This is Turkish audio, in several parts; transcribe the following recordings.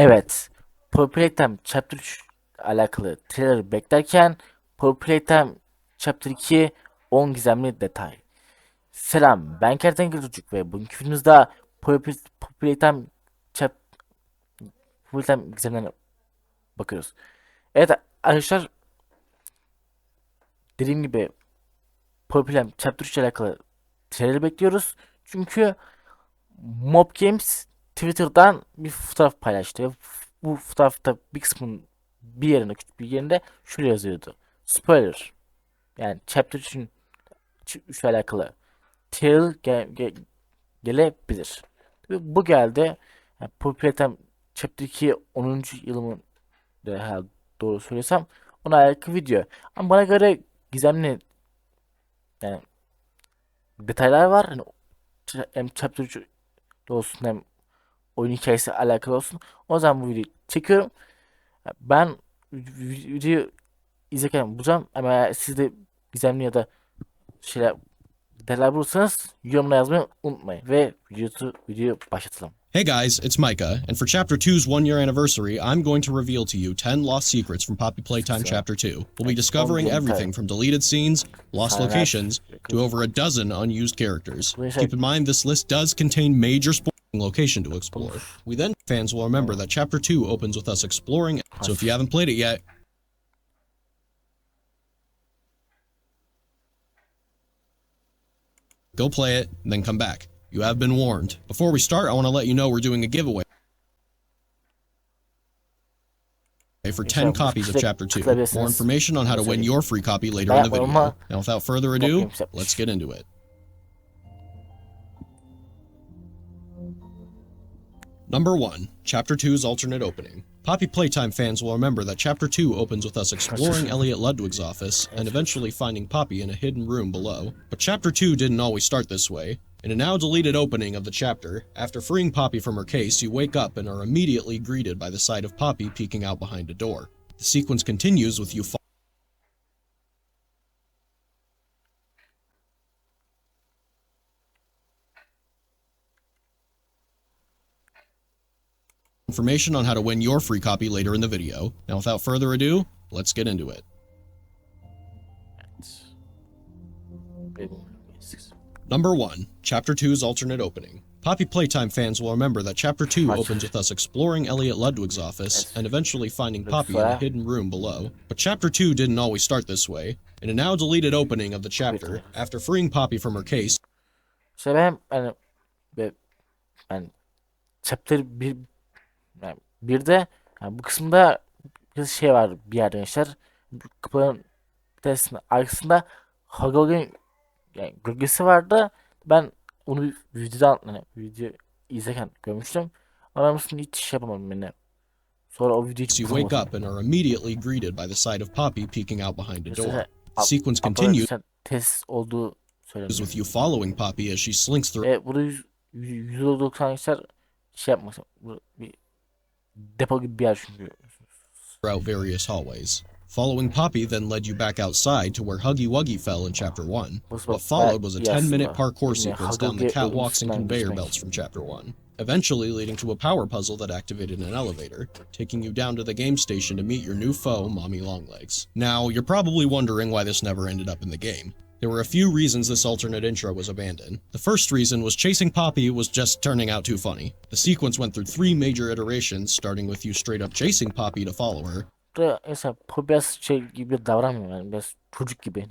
Evet, Playtime Chapter 3 alakalı trailer beklerken Playtime Chapter 2 10 gizemli detay. Selam, ben Kertenkele Çocuk ve bugünkü filmimizde Playtime Chap Playtime gizemlerine bakıyoruz. Evet arkadaşlar, dediğim gibi Playtime Chapter 3 alakalı trailer bekliyoruz. Çünkü Mob Games Twitter'dan bir fotoğraf paylaştı. Ve bu fotoğrafta bir kısmın bir yerine, küçük bir yerinde şöyle yazıyordu. Spoiler. Yani Chapter 3'ün 3 alakalı trailer gelebilir. Tabii bu geldi. Yani Playtime Chapter 2 10. yılımın herhalde doğru söylesem ona alakalı video. Ama bana göre gizemli yani detaylar var. Hani hem Chapter 3 olsun hem oyun hikayesi alakalı olsun. O zaman bu videoyu çekiyorum. Ben videoyu izlerken bulacağım ama eğer siz de gizemli ya da şeyler detaylar bulursanız yorumlara yazmayı unutmayın ve videoyu başlatalım. Hey guys, it's Micah, and for Chapter 2's 1-year anniversary, I'm going to reveal to you 10 lost secrets from Poppy Playtime Chapter 2. We'll be discovering everything from deleted scenes, lost locations, to over a dozen unused characters. Keep in mind this list does contain major location to explore. We then, fans will remember that Chapter 2 opens with us exploring, so if you haven't played it yet, go play it, and then come back. You have been warned. Before we start, I want to let you know we're doing a giveaway for 10 copies of Chapter 2. More information on how to win your free copy later in the video. Now without further ado, let's get into it. Number 1. Chapter 2's alternate opening. Poppy Playtime fans will remember that Chapter 2 opens with us exploring Elliot Ludwig's office and eventually finding Poppy in a hidden room below. But Chapter 2 didn't always start this way. In a now deleted opening of the chapter, after freeing Poppy from her case, you wake up and are immediately greeted by the sight of Poppy peeking out behind a door. The sequence continues with you information on how to win your free copy later in the video. Now without further ado, let's get into it. Number 1. Chapter 2's alternate opening. Poppy Playtime fans will remember that Chapter 2 opens with us exploring Elliot Ludwig's office and eventually finding Poppy in a hidden room below. But Chapter 2 didn't always start this way. In a now deleted opening of the chapter, after freeing Poppy from her case, İşte ben Chapter 1 yani bir de yani bu kısımda bir şey var bir yerde gençler. Kapıların bir tanesinin arkasında Hagog'un yani gölgesi vardı. Ben onu videodan hani video izlerken görmüştüm. Ama ben hiç şey yapamadım beni. Sonra o videoyu you wake up and are immediately greeted by the sight of Poppy peeking out behind a door. The sequence continues test olduğu söyleniyor. with you following Poppy as she slinks through. Burada %90 arkadaşlar şey yapmak bir depo gibi bir yer çünkü. Throughout various hallways. Following Poppy then led you back outside to where Huggy Wuggy fell in Chapter 1. What followed was a 10-minute parkour sequence down the catwalks and conveyor belts from Chapter 1, eventually leading to a power puzzle that activated an elevator, taking you down to the game station to meet your new foe, Mommy Longlegs. Now, you're probably wondering why this never ended up in the game. There were a few reasons this alternate intro was abandoned. The first reason was chasing Poppy was just turning out too funny. The sequence went through 3 major iterations, starting with you straight up chasing Poppy to follow her. Biraz şey gibi davranmıyor yani biraz çocuk gibi.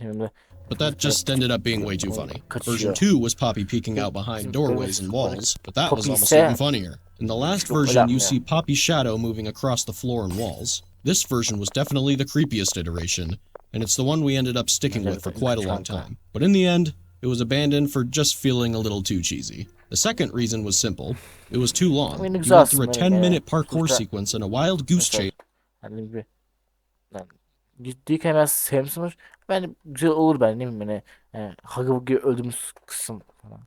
But that just ended up being way too funny. Version 2 was Poppy peeking out behind doorways and walls, but that was almost even funnier. In the last version, you see Poppy's shadow moving across the floor and walls. This version was definitely the creepiest iteration, and it's the one we ended up sticking with for quite a long time. But in the end, it was abandoned for just feeling a little too cheesy. The second reason was simple. It was too long. You went through a 10-minute parkour sequence and a wild goose chase. Ciddiyken biraz sevimsiz. Ben güzel olur ben ne bileyim Hagabug'i öldüğümüz kısım falan.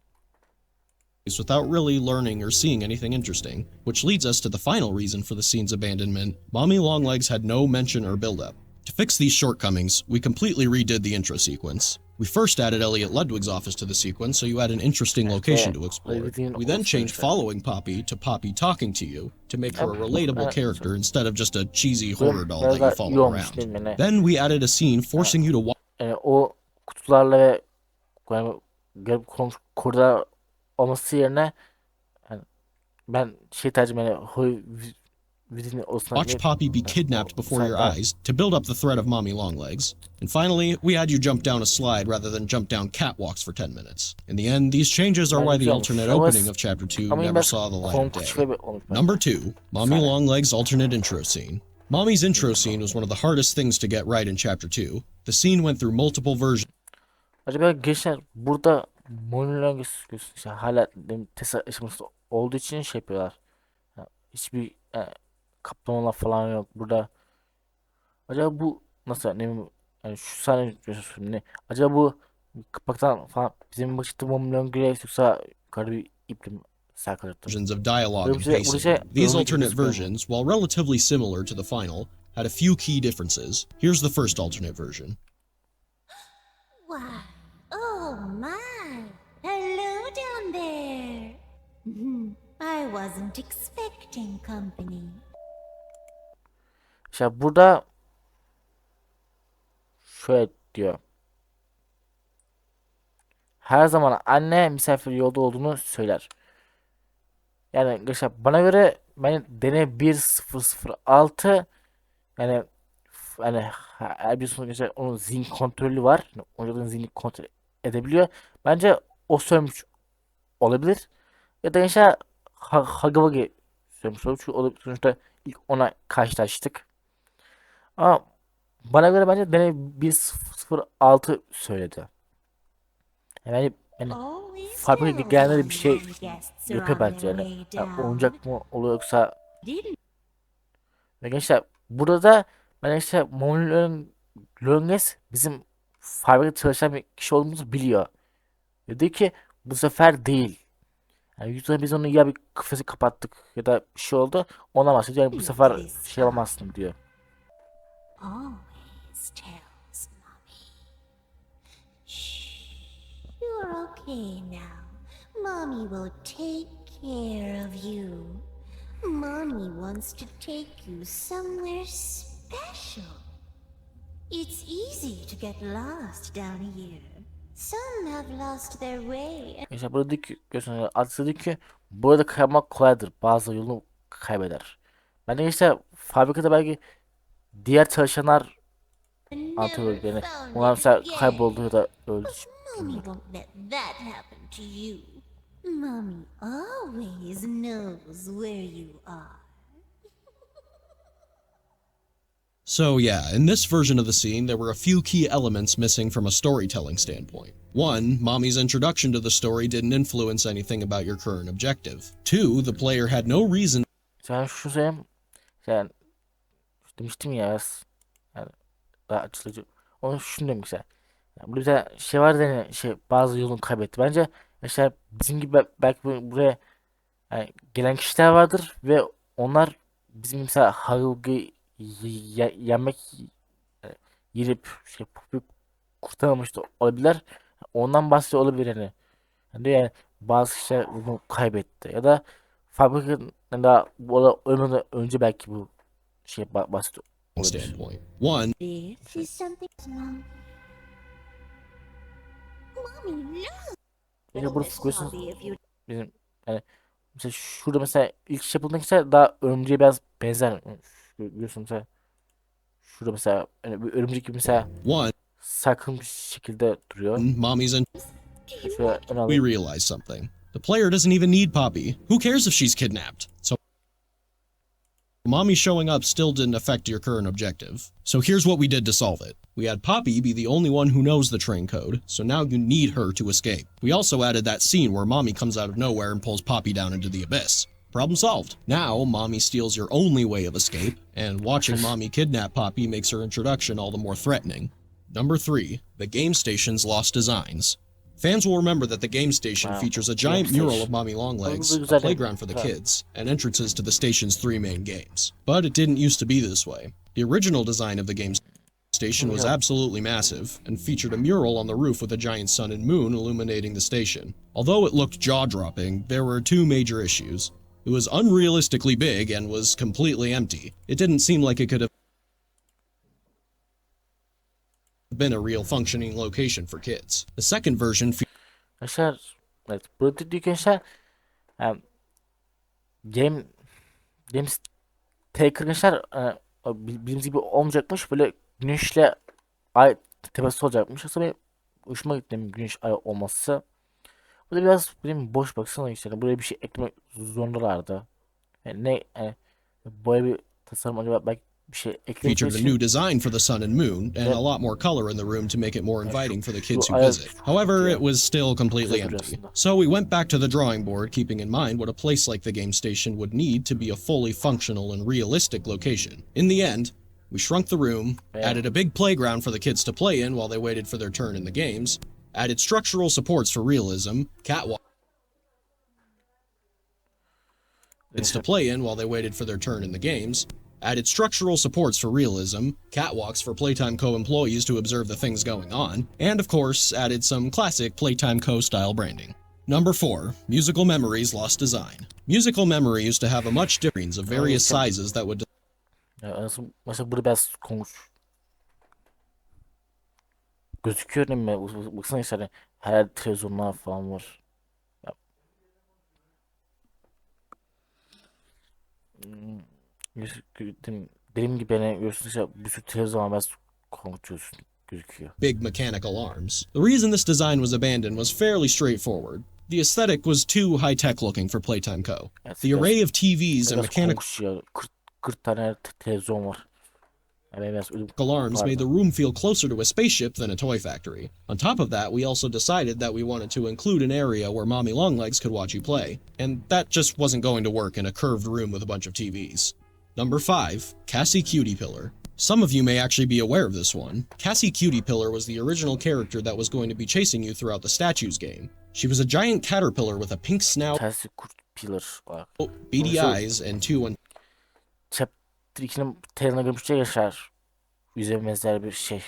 Without really learning or seeing anything interesting, which leads us to the final reason for the scene's abandonment. Mommy Longlegs had no mention or build-up. To fix these shortcomings, we completely redid the intro sequence. We first added Elliot Ludwig's office to the sequence, so you had an interesting location to explore. We then changed following Poppy to Poppy talking to you to make her a relatable character instead of just a cheesy horror doll that you follow around. Then we added a scene forcing you to watch. O kutularla ve yani garip koridor olması yerine yani ben tercih Watch Poppy be kidnapped before your eyes to build up the threat of Mommy Longlegs. And finally, we had you jump down a slide rather than jump down catwalks for 10 minutes. In the end, these changes are why the alternate opening of Chapter 2 never saw the light of day. Number 2, Mommy Longlegs' alternate intro scene. Mommy's intro scene was one of the hardest things to get right in Chapter 2. The scene went through multiple versions. Acaba gençler burada monolog işte hala Tesla aşaması olduğu için yapıyorlar. Yani hiçbir kaplamalar falan yok burada. Acaba bu nasıl ne bileyim yani şu sahne ne? Acaba bu kapaktan falan bizim başta monolog yoksa yukarı bir iple mi sarkalattı? Versions of dialogue and pacing. These alternate versions, while relatively similar to the final, had a few key differences. Here's the first alternate version. Why, oh my, hello down there. I wasn't expecting company. İşte burada şöyle diyor. Her zaman anne misafir yolda olduğunu söyler. Yani arkadaşlar bana göre ben deney 1006 yani her bir sonuçta onun zihin kontrolü var. Oyuncunun zihnini kontrol edebiliyor. Bence o sönmüş olabilir. Ya da gençler Hagavagi sönmüş olabilir. Çünkü sonuçta ilk ona karşılaştık. Ama bana göre bence deney 1006 söyledi. Yani fabrika gelenleri bir şey yapıyor bence yani. Oyuncak mı oluyor yoksa ve gençler burada da ben işte Lönges bizim fabrikada çalışan bir kişi olduğumuzu biliyor. Dedi ki bu sefer değil. Yani yüzden biz onu ya bir kafesi kapattık ya da bir şey oldu. Ona bahsediyor. Yani bu sefer şey yapamazsın diyor. Always tells Mommy. Shh. You're okay now. Mommy will take care of you. Mommy wants to take you somewhere special. It's easy to get lost down here. Some have lost their way. İşte buradaki göstergeler adı ki burada kaymak kolaydır. Bazı yolunu kaybeder. Ben de işte fabrikada belki diğer çalışanlar anlatıyor yani. Onlar mesela kayboldu ya da öldü. Mommy won't let that happen to you. Mommy always knows where you are. So yeah, in this version of the scene, there were a few key elements missing from a storytelling standpoint. 1, Mommy's introduction to the story didn't influence anything about your current objective. 2, the player had no reason. Sen şu söyleyeyim. Yani demiştim ya yani daha açıcı. Onu şunu demek yani. Yani burada şey var da bazı yolunu kaybetti. Bence işte bizim gibi belki buraya yani gelen kişiler vardır ve onlar bizim mesela Harugi yemek yiyip kurtaramamış da olabilirler. Ondan bahsediyor olabilir yani. Yani bazı kişiler bunu kaybetti ya da fabrikanın da ölmeden önce belki bu bahsediyor olabilir. Standpoint. 1. This is something, Mom. Mommy loves. Yani burada bizim yani mesela şurada mesela ilk şey yapıldığında ise daha örümceğe biraz benzer. Görüyorsun mesela şurada mesela yani bir örümcek gibi mesela sakın bir şekilde duruyor. Mommy's in. We realize something. The player doesn't even need Poppy. Who cares if she's kidnapped? So Mommy showing up still didn't affect your current objective. So here's what we did to solve it. We had Poppy be the only one who knows the train code, so now you need her to escape. We also added that scene where Mommy comes out of nowhere and pulls Poppy down into the abyss. Problem solved. Now, Mommy steals your only way of escape, and watching Mommy kidnap Poppy makes her introduction all the more threatening. Number 3. The game station's lost designs. Fans will remember that the game station features a giant mural of Mommy Longlegs, a playground for the kids, and entrances to the station's 3 main games. But it didn't used to be this way. The original design of the game's station was absolutely massive, and featured a mural on the roof with a giant sun and moon illuminating the station. Although it looked jaw-dropping, there were two major issues. It was unrealistically big and was completely empty. It didn't seem like it could have been a real functioning location for kids. The second version Arkadaşlar evet burada diyor ki arkadaşlar em, Games Taker arkadaşlar bildiğimiz gibi olmayacakmış, böyle güneşle ay tepesi olacakmış. Aslında benim hoşuma gitti güneş ay olması. Bu da biraz benim boş, baksana işte buraya bir şey eklemek zorundalardı. Yani ne böyle bir tasarım acaba, belki bir şey eklemek featured a için new design for the sun and moon, and a lot more color in the room to make it more inviting for the kids who visit. However, it was still completely empty. So we went back to the drawing board, keeping in mind what a place like the game station would need to be a fully functional and realistic location. In the end, we shrunk the room, added a big playground for the kids to play in while they waited for their turn in the games, added structural supports for realism, catwalks to play in while they waited for their turn in the games, added structural supports for realism, catwalks for Playtime Co. employees to observe the things going on, and of course, added some classic Playtime Co. style branding. Number 4. Musical Memories lost design. Musical Memory used to have a much difference of various sizes that would mesela burada biraz gözüküyor değil mi? Baksana işte her televizyonlar falan var. Ya, dediğim gibi yani görüyorsunuz işte bir sürü televizyon var, biraz konuşuyorsun, gözüküyor. Big mechanical arms. The reason this design was abandoned was fairly straightforward. The aesthetic was too high-tech looking for Playtime Co. The array of TVs and mechanical 40 tane televizyon var. arms made the room feel closer to a spaceship than a toy factory. On top of that, we also decided that we wanted to include an area where Mommy Longlegs could watch you play, and that just wasn't going to work in a curved room with a bunch of TVs. Number 5. Cassie Cutie Pillar. Some of you may actually be aware of this one. Cassie Cutie Pillar was the original character that was going to be chasing you throughout the Statues game. She was a giant caterpillar with a pink snout, Cassie Pillar, beady eyes, and two Chapter 2'nin trailerına görmüştük yaşar. Yüze benzer bir şey.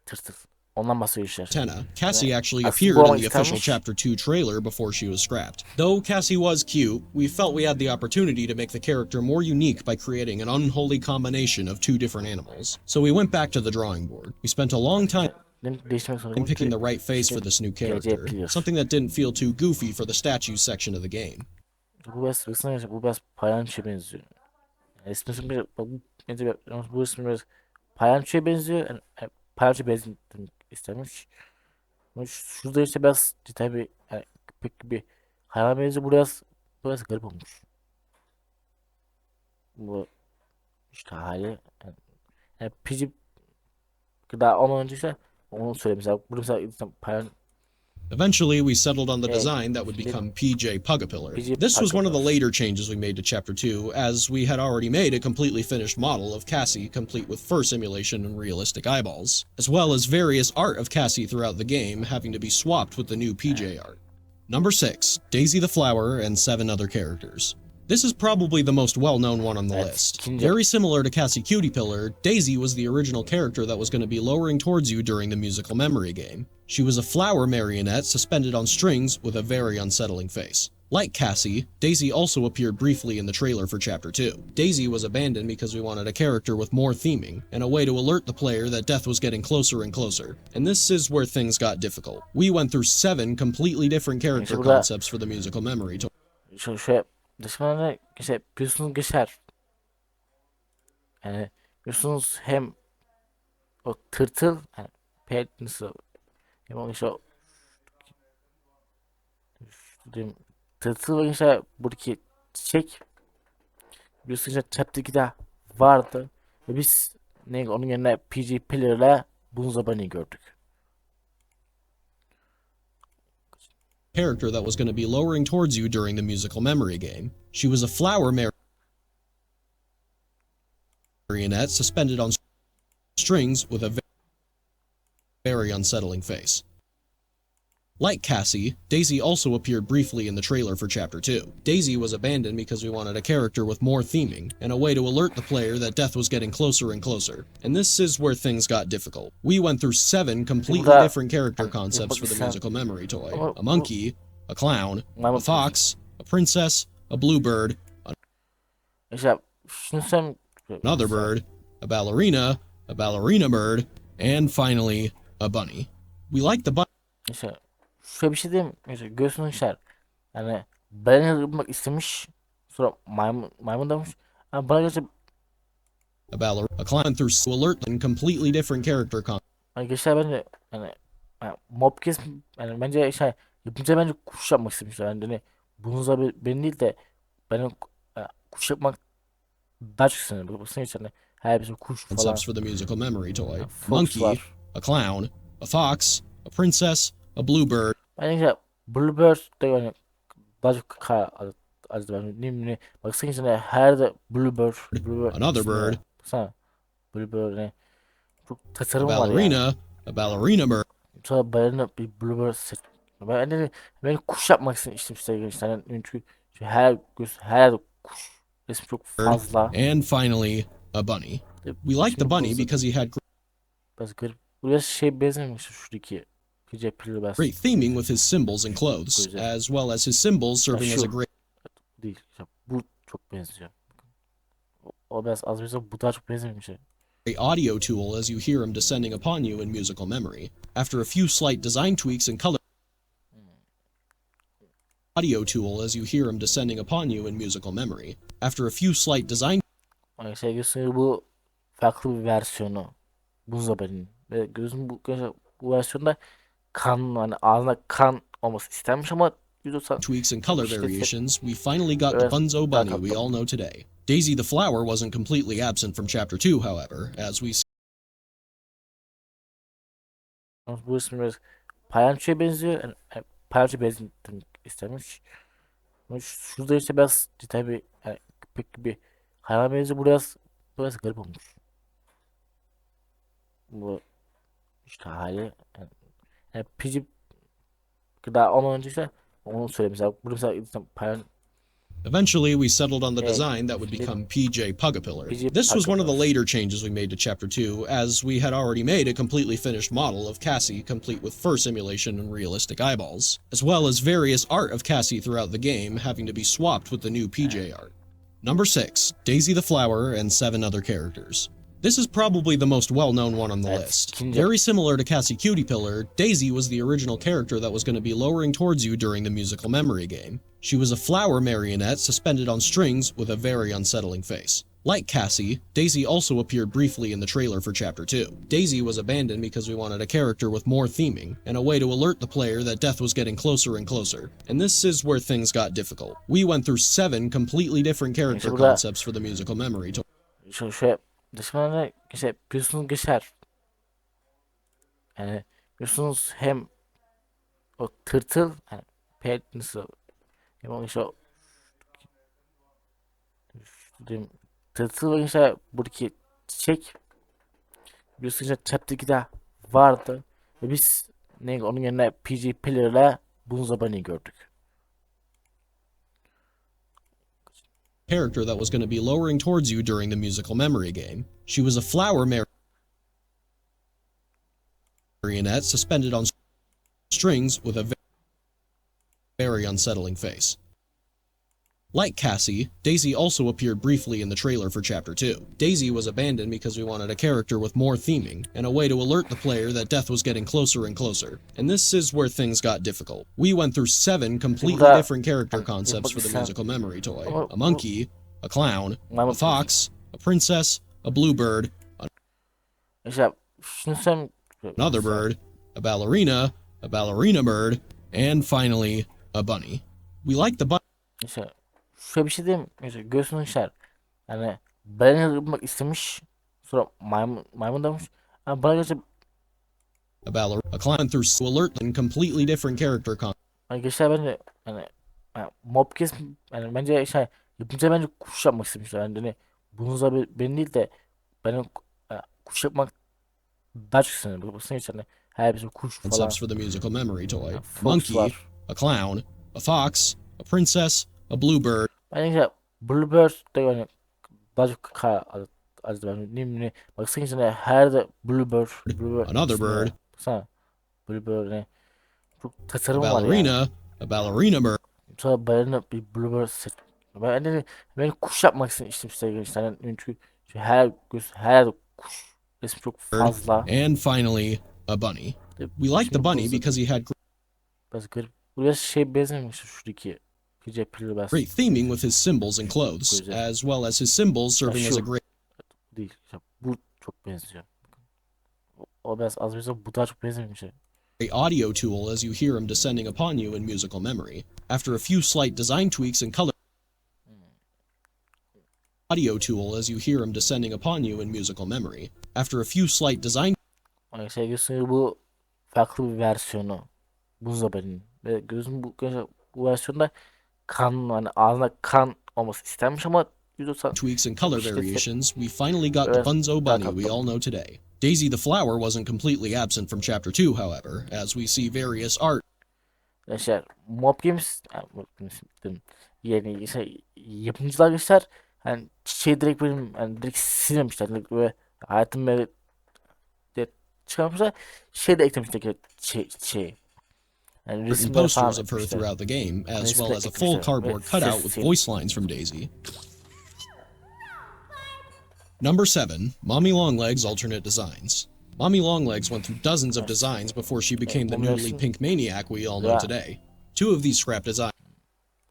Tırtıl. Ondan bahsediyor antenna. Cassie actually appeared in the official Chapter 2 trailer before she was scrapped. Though Cassie was cute, we felt we had the opportunity to make the character more unique by creating an unholy combination of two different animals. So we went back to the drawing board. We spent a long time in picking the right face for this new character, something that didn't feel too goofy for the statues section of the game. Bu biraz palyaçoya benziyor. İsmi bir bu ismi biraz palyaçoya benziyor. Yani, palyaçoya benziyor istemiş. Şurada işte biraz detay bir köpek gibi hayvan benziyor. Burası garip olmuş. Bu işte hali yani pici daha olmadan önce işte onu söyle mesela. Burada mesela palyaço. Eventually, we settled on the design that would become PJ Pugapillar. This was one of the later changes we made to Chapter 2, as we had already made a completely finished model of Cassie, complete with fur simulation and realistic eyeballs, as well as various art of Cassie throughout the game having to be swapped with the new PJ art. Number 6. Daisy the Flower and 7 other characters. This is probably the most well-known one on the list. Very similar to Cassie Cutie Pillar, Daisy was the original character that was going to be lowering towards you during the musical memory game. She was a flower marionette suspended on strings with a very unsettling face. Like Cassie, Daisy also appeared briefly in the trailer for Chapter 2. Daisy was abandoned because we wanted a character with more theming, and a way to alert the player that death was getting closer and closer. And this is where things got difficult. We went through 7 completely different character concepts for the musical memory. Dışarıda işte biliyorsunuz geçer. Yani biliyorsunuz hem o tırtıl yani pet nasıl hem o işte tırtıl ve işte buradaki çiçek biliyorsunuz işte Chapter 2'de vardı ve biz onun yerine PG Pillar'la Bunny gördük. Character that was going to be lowering towards you during the musical memory game. She was a flower marionette suspended on strings with a very unsettling face. Like Cassie, Daisy also appeared briefly in the trailer for Chapter 2. Daisy was abandoned because we wanted a character with more theming, and a way to alert the player that death was getting closer and closer. And this is where things got difficult. We went through 7 completely different character concepts for the musical memory toy. A monkey, a clown, a fox, a princess, a bluebird, another bird, a ballerina bird, and finally, a bunny. We like the bunny. Mesela şöyle bir şey diyeyim. Mesela göğsünü yani balina yapmak istemiş. Sonra maymun demiş. Yani bana göre A clown through to alert and completely different character hani gençler bence yani mob kes yani bence yapınca bence kuş yapmak istemişler. Yani hani bununla ben değil de benim kuş yapmak daha çok sanırım. Baksana hiç hani her bir kuş falan. concepts for the musical memory toy. Yani A fox monkey, var. a clown, a fox, a princess, a bluebird, Bence Bluebird de yani daha çok acıdı ben ne baksana içine her de Bluebird another ismi bird, var. Baksana Bluebird ne çok a tasarım var yani. ballerina bird, Sonra balina bir Bluebird seç. Ben kuş yapmak istemiştim sevgili işte. Yani çünkü her kuş resmi çok fazla. and finally, a bunny. We liked the bunny because he had Biraz garip. Biraz benzememiş şuradaki gece pili bas. great theming with his symbols and clothes, as well as his symbols serving as a great Değil. İşte bu çok benziyor. O biraz az benziyor. Bu daha çok benzememiş. audio tool as you hear him descending upon you in musical memory. After a few slight design tweaks and color audio tool as you hear him descending upon you in musical memory. After a few slight design Yani sevgili bu farklı bir versiyonu. Buzdolabının. Ve gözüm bu versiyonda kan hani ağzına kan olması istenmiş ama tweaks and color işte variations, we finally got the Bunzo bunny we all know today. Daisy the flower wasn't completely absent from Chapter 2, however, as we bu ismi biraz palyaçoya benziyor. Yani palyaço benzemek istemiş. Ama şurada işte biraz detay bir köpek gibi hayvan benziyor. Bu biraz garip olmuş. Bu işte hali yani pici gıda olmadan önce ise onu söyleyeyim mesela. Burada mesela eventually we settled on the design that would become PJ Pugapillar. This was one of the later changes we made to Chapter 2, as we had already made a completely finished model of Cassie, complete with fur simulation and realistic eyeballs, as well as various art of Cassie throughout the game having to be swapped with the new PJ art. Number 6, Daisy the Flower and 7 other characters. This is probably the most well-known one on the list. Very similar to Cassie Cutie Pillar, Daisy was the original character that was going to be lowering towards you during the musical memory game. She was a flower marionette suspended on strings with a very unsettling face. Like Cassie, Daisy also appeared briefly in the trailer for Chapter 2. Daisy was abandoned because we wanted a character with more theming, and a way to alert the player that death was getting closer and closer. And this is where things got difficult. We went through 7 completely different character concepts for the musical memory toy. dışarıda işte biliyorsunuz geçer. Yani biliyorsunuz hem o tırtıl yani nasıl hem o işte tırtıl ve işte buradaki çiçek biliyorsunuz işte chapter 2'de vardı ve biz onun yerine PG Pillar'la bunun zabanı gördük. Character that was going to be lowering towards you during the musical memory game. She was a flower marionette suspended on strings with a very unsettling face. Like Cassie, Daisy also appeared briefly in the trailer for Chapter 2. Daisy was abandoned because we wanted a character with more theming, and a way to alert the player that death was getting closer and closer. And this is where things got difficult. We went through 7 completely different character concepts for the musical memory toy. A monkey, a clown, a fox, a princess, a bluebird, another bird, a ballerina bird, and finally, a bunny. We like the bunny. Şöyle bir şey diyeyim. Mesela göğsünü yani balina yapmak istemiş. Sonra maymun demiş. Yani bana göre A clown through to alert and completely different character yani gençler bence yani mob kes yani bence yapınca bence kuş yapmak istemişler. Yani hani bununla ben değil de benim kuş yapmak daha çok sanırım. Baksana hiç Her bir kuş falan. Concepts for the musical memory toy. Yani A monkey, var. a clown, a fox, a princess, a bluebird. Bence Bluebird de yani daha çok adı ben ne baksana içinde her de Bluebird Another ismi bird, var. Baksana Bluebird ne çok a tasarım var yani. ballerina bird, Sonra balerina bir Bluebird seç. Ben kuş yapmak istedim işte işte yani çünkü her kuş resmi çok fazla. and finally, a bunny. We liked the bunny because he had Biraz garip. Bu biraz şey benzememiş şuradaki gece pili biraz. great theming with his symbols and clothes, Güzel. as well as his symbols serving as a Şu great değil. Ya bu çok benziyor. O biraz az benziyor. Bu daha çok benzememiş. audio tool as you hear him descending upon you in musical memory. After a few slight design tweaks and color audio tool as you hear him descending upon you in musical memory. After a few slight design Yani şey gösteriyor bu farklı bir versiyonu. Buzdolabının. Ve gözüm bu versiyonda kan hani ağzına kan olması istenmiş ama %90 tweaks and color işte variations, we finally got the biraz Bunzo daha Bunny we tatlı. all know today. Daisy the Flower wasn't completely absent from Chapter 2, however, as we see various art Arkadaşlar Mob Games yani Mob Games dedim. Yeni şey, yapımcılar arkadaşlar hani şey direkt benim hani direkt silmemişler direkt ve hayatım böyle de çıkarmışlar şey de eklemişler şey yani and resimler falan posters of her eklemişler. throughout the game, as Resimler well as a full eklemişler ve cardboard cutout with ses voice lines from Daisy. Number 7. Mommy Longlegs Alternate Designs. Mommy Longlegs went through dozens of designs before she became the noodly pink maniac we all know today. Two of these scrap designs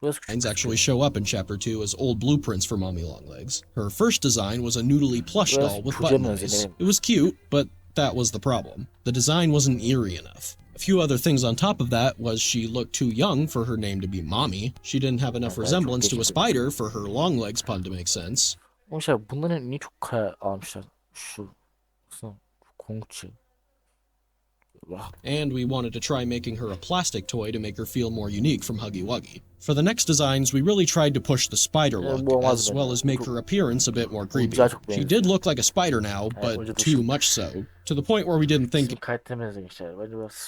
Biraz küçük actually show up in Chapter 2 as old blueprints for Mommy Longlegs. Her first design was a noodly plush Biraz doll with çocuğa button benziyor, eyes. evet. It was cute, but that was the problem. The design wasn't eerie enough. A few other things on top of that was she looked too young for her name to be Mommy. She didn't have enough Evet, resemblance çok to a geçti. spider for her Longlegs pun to make sense. Ama şey bunların niye çok kare almışlar? Şu Kongçu. And we wanted to try making her a plastic toy to make her feel more unique from Huggy Wuggy. For the next designs, we really tried to push the spider look, as well as make her appearance a bit more creepy. She did look like a spider now, but too much so, to the point where we didn't think it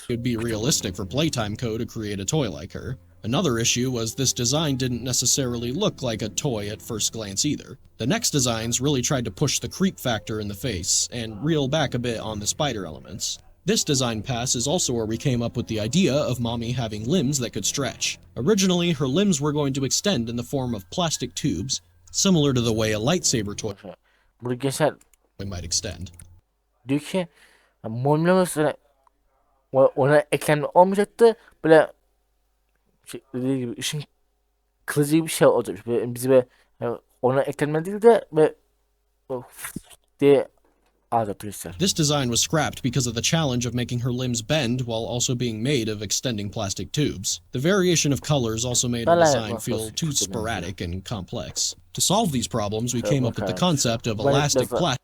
would be realistic for Playtime Co. to create a toy like her. Another issue was this design didn't necessarily look like a toy at first glance either. The next designs really tried to push the creep factor in the face, and reel back a bit on the spider elements. This design pass is also where we came up with the idea of Mommy having limbs that could stretch. Originally, her limbs were going to extend in the form of plastic tubes, similar to the way a lightsaber toy Burada geçer might extend. diyor ki Monlaması ona eklemli olmayacaktı. Böyle dediği gibi ışın kılıcı gibi bir şey olacakmış. Böyle bizi böyle ona eklenme değil de ve diye anlatıyor. This design was scrapped because of the challenge of making her limbs bend while also being made of extending plastic tubes. The variation of colors also made her design feel too sporadic and complex. To solve these problems, we came up with the concept of elastic plastic,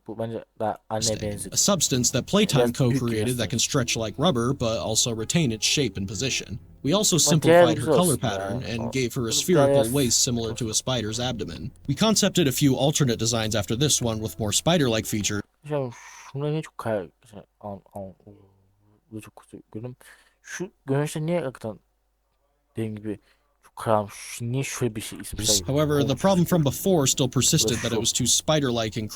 Bu bence daha anneye benziyor. a substance that Playtime Co. created that can stretch like rubber but also retain its shape and position. We also simplified her color pattern and gave her a spherical waist similar to a spider's abdomen. We concepted a few alternate designs after this one with more spider-like features. Şuna niye çok çok gördüm. Şu görünüşte niye hakikaten dediğim gibi çok kararmış. Niye şöyle bir şey isim However, the problem from before still persisted that it was too spider-like and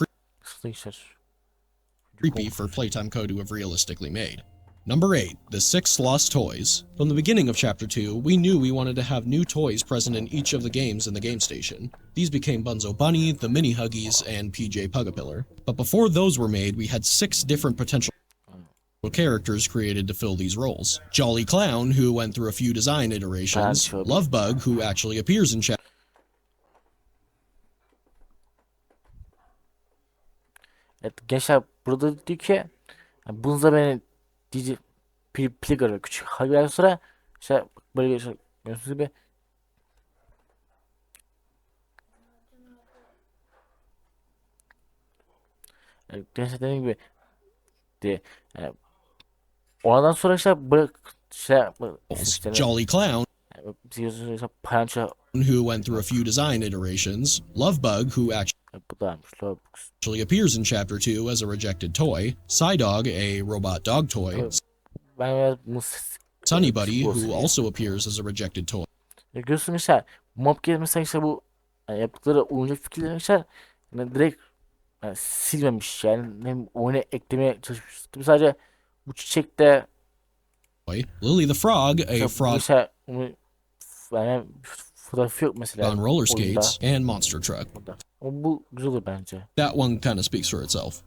creepy for Playtime Co. to have realistically made. Number 8. The 6 Lost Toys. From the beginning of Chapter 2, we knew we wanted to have new toys present in each of the games in the game station. These became Bunzo Bunny, the Mini Huggies, and PJ Pugapillar. But before those were made, we had 6 different potential characters created to fill these roles. Jolly Clown, who went through a few design iterations. Lovebug, who actually appears in Chapter Evet, gençler burada diyor ki bununla beni dizi Pligar'ı küçük hayvan sonra işte böyle gördüğünüz gibi gençler dediğim gibi diye ondan sonra işte böyle Jolly Clown, parança who went through a few design iterations. Lovebug, who actually Bu daymış Robux. Actually appears in Chapter 2 as a rejected toy, Psydog, a robot dog toy, Ben biraz Sunny Buddy, olsun who diye. also appears as a rejected toy, Görüyorsun işte mob game mesela işte bu yaptıkları oyuncak fikirleri işte yani direkt silmemiş yani hem oyuna eklemeye çalışmış. Tabii sadece bu çiçekte Lily the Frog, a bu frog işte yani fotoğrafı yok mesela on roller oyunda skates, and Monster Truck. burada. Ama bu güzel olur bence. That one kind of speaks for itself.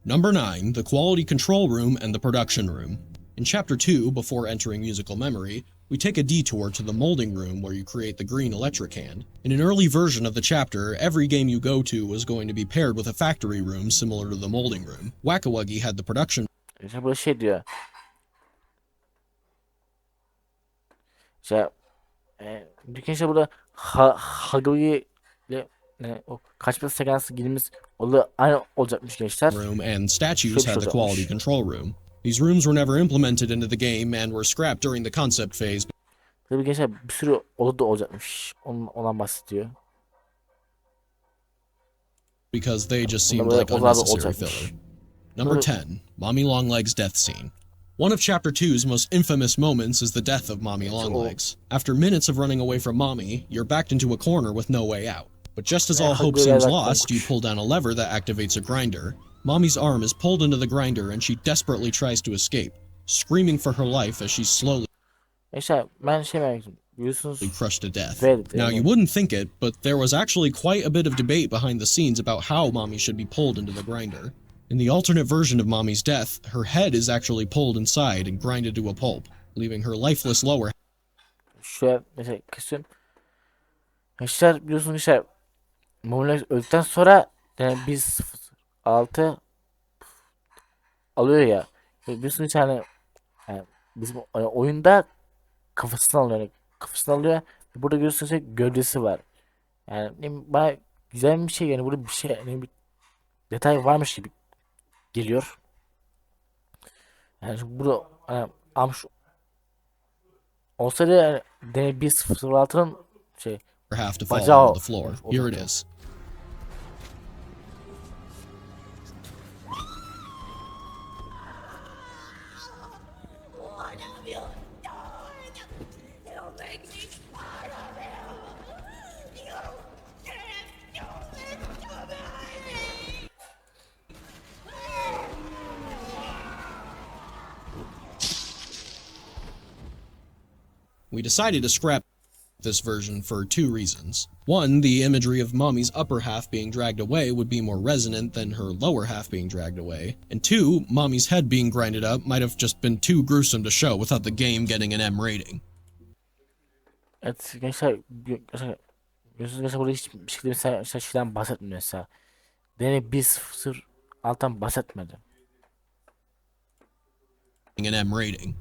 Number 9, the quality control room and the production room. In Chapter 2, before entering musical memory, we take a detour to the molding room where you create the green electric hand. In an early version of the chapter, every game you go to was going to be paired with a factory room similar to the molding room. Whack-A-Wuggy had the production İşte burada şey diyor. İşte dükkan işte burada Hagoi ile o kaçma sekansı girdiğimiz oldu aynı olacakmış gençler. room and statues Şöyle bir had şey the quality olacakmış. control room. These rooms were never implemented into the game and were scrapped during the concept phase Tabii gençler bir sürü oda da olacakmış. Ondan bahsediyor. because they just Bunda seemed böyle like odalar da unnecessary olacakmış. filler. Number 10, Mommy Longlegs' death scene. One of Chapter 2's most infamous moments is the death of Mommy Longlegs. After minutes of running away from Mommy, you're backed into a corner with no way out. But just as all hope seems lost, you pull down a lever that activates a grinder. Mommy's arm is pulled into the grinder and she desperately tries to escape, screaming for her life as she's slowly Gençler ben şey merak ediyorum. Biliyorsunuz crushed to death. Evet, Now, you wouldn't think it, but there was actually quite a bit of debate behind the scenes about how Mommy should be pulled into the grinder. In the alternate version of Mommy's death, her head is actually pulled inside and grinded to a pulp, leaving her lifeless lower şöyle mesela kesiyorum. Gençler biliyorsunuz işte Moonlight öldükten sonra yani biz 6 alıyor ya. Biliyorsunuz işte hani yani bizim oyunda kafasını alıyor. Yani kafasını alıyor. Burada görüyorsunuz işte gövdesi var. Yani bana güzel bir şey yani burada bir şey yani bir detay varmış gibi geliyor. Yani şimdi burada hani almış olsaydı yani D106'nın şey half to fall bacağı onto the floor. Here it is. We decided to scrap this version for two reasons. One, the imagery of Mommy's upper half being dragged away would be more resonant than her lower half being dragged away. And two, Mommy's head being grinded up might have just been too gruesome to show without the game getting an M rating. Evet gençler biliyorsunuz mesela burada hiçbir şekilde mesela şeyden bahsetmiyor mesela. Dene bir sıfır alttan bahsetmedi. An M rating.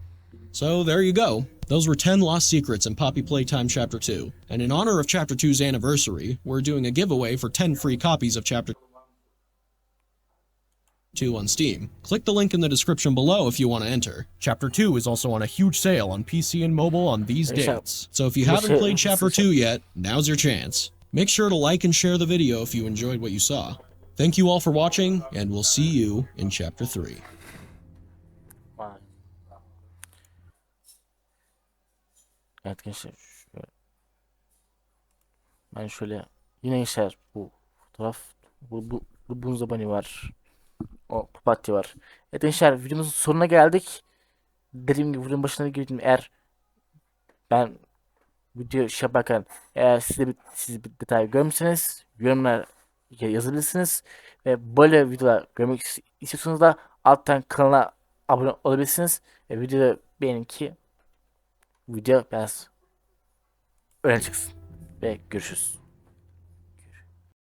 So there you go. Those were 10 lost secrets in Poppy Playtime Chapter 2. And in honor of Chapter 2's anniversary, we're doing a giveaway for 10 free copies of Chapter 2 on Steam. Click the link in the description below if you want to enter. Chapter 2 is also on a huge sale on PC and mobile on these dates. So if you haven't played Chapter 2 yet, now's your chance. Make sure to like and share the video if you enjoyed what you saw. Thank you all for watching, and we'll see you in Chapter 3. Evet gençler ben şöyle yine gençler bu fotoğraf bu bunzabani var. O papatya var. Evet gençler videomuzun sonuna geldik. Dediğim gibi videonun başına girdim. Eğer ben video şey yaparken eğer siz bir detay görmüşseniz yorumlar yazabilirsiniz. Ve böyle videolar görmek istiyorsanız da alttan kanala abone olabilirsiniz. Ve videoyu beğenin ki video biraz öne çıksın. Ve görüşürüz.